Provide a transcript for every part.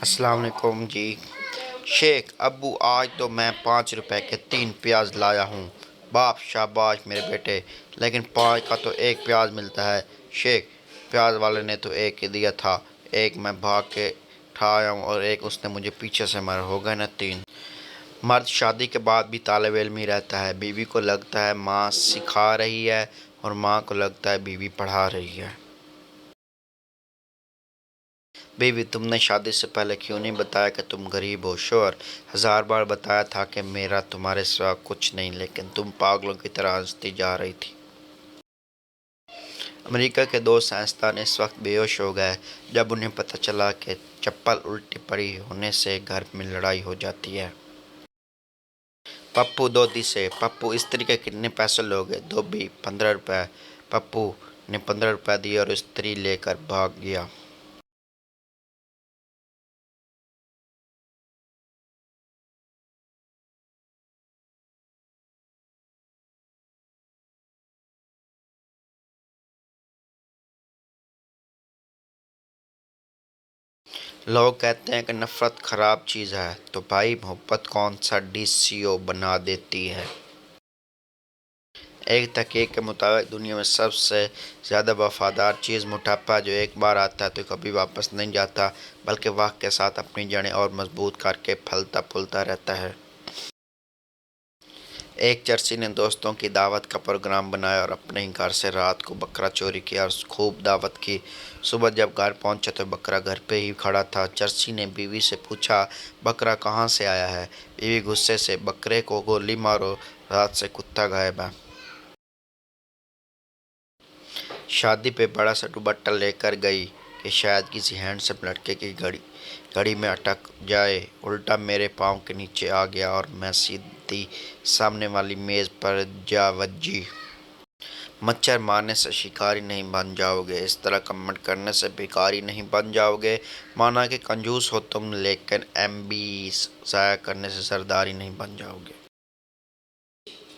السلام علیکم جی شیخ ابو، آج تو میں 5 روپے کے 3 پیاز لایا ہوں۔ باپ: شاباش میرے بیٹے، لیکن 5 کا تو 1 پیاز ملتا ہے۔ شیخ: پیاز والے نے تو 1 ہی دیا تھا، 1 میں بھاگ کے اٹھا آیا ہوں اور 1 اس نے مجھے پیچھے سے مارا، ہو گئے نا 3۔ مرد شادی کے بعد بھی طالب علم ہی رہتا ہے۔ بیوی کو لگتا ہے ماں سکھا رہی ہے اور ماں کو لگتا ہے بیوی پڑھا رہی ہے۔ بیوی: تم نے شادی سے پہلے کیوں نہیں بتایا کہ تم غریب ہو؟ شوہر: 1000 بار بتایا تھا کہ میرا تمہارے سوا کچھ نہیں، لیکن تم پاگلوں کی طرح ہنستی جا رہی تھی۔ امریکہ کے 2 سائنسدان اس وقت بے ہوش ہو گئے جب انہیں پتہ چلا کہ چپل الٹی پڑی ہونے سے گھر میں لڑائی ہو جاتی ہے۔ پپو دودھی سے: پپو، استری کے کتنے پیسے لوگے؟ دھوبی: 15 روپے۔ پپو نے 15 روپے دیے اور استری لے کر بھاگ گیا۔ لوگ کہتے ہیں کہ نفرت خراب چیز ہے، تو بھائی محبت کون سا ڈی سی او بنا دیتی ہے؟ ایک تحقیق کے مطابق دنیا میں سب سے زیادہ وفادار چیز موٹاپا ہے، جو ایک بار آتا ہے تو کبھی واپس نہیں جاتا، بلکہ وقت کے ساتھ اپنی جڑیں اور مضبوط کر کے پھلتا پھولتا رہتا ہے۔ ایک چرسی نے دوستوں کی دعوت کا پروگرام بنایا اور اپنے ہی گھر سے رات کو بکرا چوری کیا اور خوب دعوت کی۔ صبح جب گھر پہنچا تو بکرا گھر پہ ہی کھڑا تھا۔ چرسی نے بیوی سے پوچھا، بکرا کہاں سے آیا ہے؟ بیوی غصے سے: بکرے کو گولی مارو، رات سے کتا غائب ہے۔ شادی پہ بڑا سا دوپٹہ لے کر گئی کہ شاید کسی ہینڈسم لڑکے کی گھڑی میں اٹک جائے، الٹا میرے پاؤں کے نیچے آ گیا اور میں سیدھی سامنے والی میز پر جا وجھی۔ مچھر مارنے سے شکاری نہیں بن جاؤ گے، اس طرح کمنٹ کرنے سے بھکاری نہیں بن جاؤ گے۔ مانا کہ کنجوس ہو تم، لیکن MB ضائع کرنے سے سرداری نہیں بن جاؤ گے۔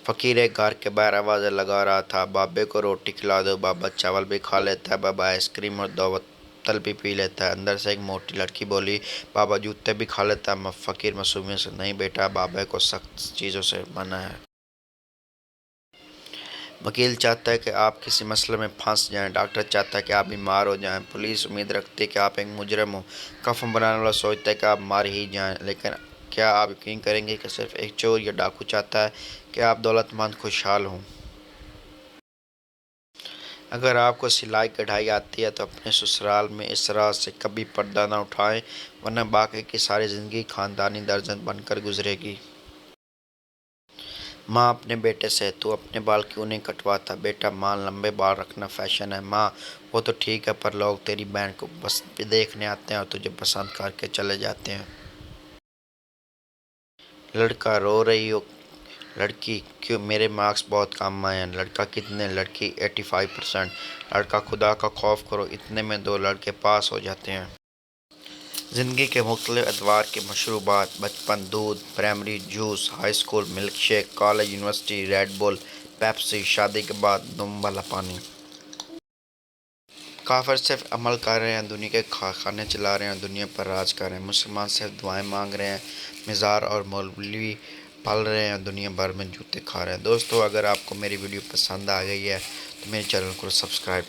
فقیر ایک گھر کے باہر آوازیں لگا رہا تھا: بابے کو روٹی کھلا دو، بابا چاول بھی کھا لیتا ہے، بابا آئس کریم اور 2 بوتل بھی پی لیتا ہے۔ اندر سے ایک موٹی لڑکی بولی: بابا جوتے بھی کھا لیتا ہے۔ فقیر معصومیت سے: نہیں بیٹا، بابا کو سخت چیزوں سے منع ہے۔ وکیل چاہتا ہے کہ آپ کسی مسئلے میں پھنس جائیں، ڈاکٹر چاہتا ہے کہ آپ بیمار ہو جائیں، پولیس امید رکھتی ہے کہ آپ ایک مجرم ہو، کفن بنانے والا سوچتا ہے کہ آپ مر ہی جائیں، لیکن کیا آپ یقین کریں گے کہ صرف ایک چور یا ڈاکو چاہتا ہے کہ آپ دولت مند خوشحال ہوں؟ اگر آپ کو سلائی کڑھائی آتی ہے تو اپنے سسرال میں اس راز سے کبھی پردہ نہ اٹھائیں، ورنہ باقی کی ساری زندگی خاندانی درجن بن کر گزرے گی۔ ماں اپنے بیٹے سے: تو اپنے بال کیوں نہیں کٹواتا؟ بیٹا: ماں، لمبے بال رکھنا فیشن ہے۔ ماں: وہ تو ٹھیک ہے، پر لوگ تیری بہن کو بس دیکھنے آتے ہیں اور تجھے پسند کر کے چلے جاتے ہیں۔ لڑکا: رو رہی ہو لڑکی: کیوں؟ میرے مارکس بہت کم آئے ہیں۔ لڑکا: کتنے؟ لڑکی: 85%۔ لڑکا: خدا کا خوف کرو، اتنے میں 2 لڑکے پاس ہو جاتے ہیں۔ زندگی کے مختلف ادوار کی مشروبات: بچپن دودھ، primary juice, high school milk shake, college university Red Bull Pepsi, شادی کے بعد دم والا پانی۔ کافر صرف عمل کر رہے ہیں، دنیا کے کھانے چلا رہے ہیں اور دنیا پر راج کر رہے ہیں۔ مسلمان صرف دعائیں مانگ رہے ہیں، مزار اور مولوی پل رہے ہیں اور دنیا بھر میں جوتے کھا رہے ہیں۔ دوستو، اگر آپ کو میری ویڈیو پسند آ گئی ہے تو میرے چینل کو سبسکرائب